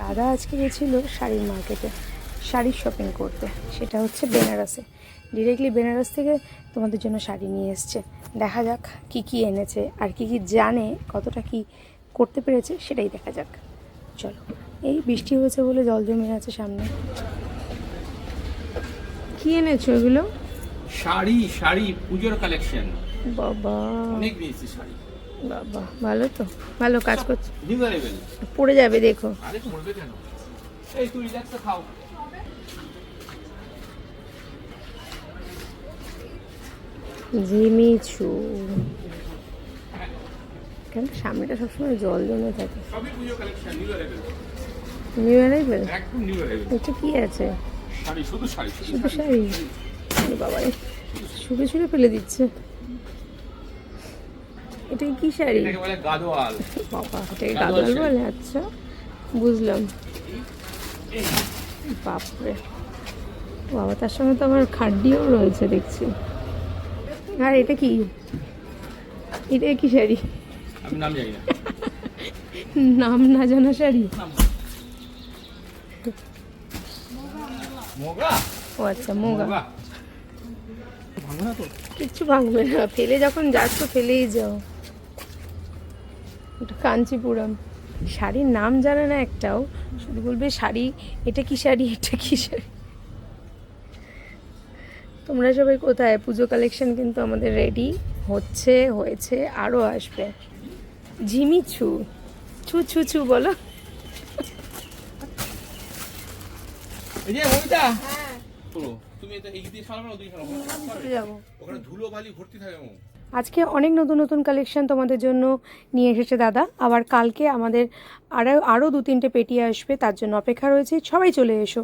দাদা আজকে গেছিলো শাড়ির মার্কেটে শাড়ির শপিং করতে, সেটা হচ্ছে বেনারসে। ডিরেক্টলি বেনারস থেকে তোমাদের জন্য শাড়ি নিয়ে এসছে। দেখা যাক কি কি এনেছে আর কি কি জানে, কতটা কি করতে পেরেছে সেটাই দেখা যাক। চলো, এই বৃষ্টি হয়েছে বলে জল জমে আছে সামনে। কি এনেছো এগুলো? শাড়ি শাড়ি পুজোর কালেকশন। বাবা অনেক নিয়েছি শাড়ি। বাবা, ভালো তো, ভালো কাজ করছো। New arrival. পড়ে যাবে দেখো। আরে পড়বে কেন? এই তুই রিল্যাক্সে খাও। জিমিচু কেন সামনেটা সবসময় জল জমে থাকে? সবই পুজোর collection, new arrival. New arrival? একদম নিউ অ্যারাইভেল। এটা কি আছে? শাড়ি, শুধু শাড়ি, শুধু শাড়ি? বাবা, ছুঁড়ে ছুঁড়ে ফেলে দিচ্ছে। এটা কি শাড়ি? এটাকে বলে গাদোয়াল। বাবা, এটাকে গাদোয়াল বলে? আচ্ছা, বুঝলাম। বাপরে বাবা, তার সঙ্গে তো আমার খাড্ডিও রয়েছে দেখছি। আর এটা কি? এটা কি শাড়ি? আমি নাম জানি না। নাম না জানা শাড়ি? মোগা। ও আচ্ছা, মোগা। ভাঙবে না তো? কিচ্ছু ভাঙবে না, ফেলে যখন যাচ্ছ ফেলেই যাও। এটা কাঞ্চিপুরম। শাড়ির নাম জানে না একটাও, শুধু বলবে শাড়ি, এটা কি শাড়ি, এটা কি শাড়ি। তোমরা সবাই কোথায়? পুজো কালেকশন কিন্তু আমাদের রেডি হয়েছে, আরও আসবে। ঝিমিছু, ছু ছু ছু বলো। এই যে মমিতা। হ্যাঁ। তুমি এটা এই দিয়ে সারাবে না, দুই সারাবে? যাবো। ওখানে ধুলো বালি ভর্তি থাকে। আজকে অনেক নতুন নতুন কালেকশন তোমাদের জন্য নিয়ে এসেছে দাদা। আবার কালকে আমাদের আরও 2-3টে পেটি আসবে, তার জন্য অপেক্ষা রয়েছে। সবাই চলে এসো।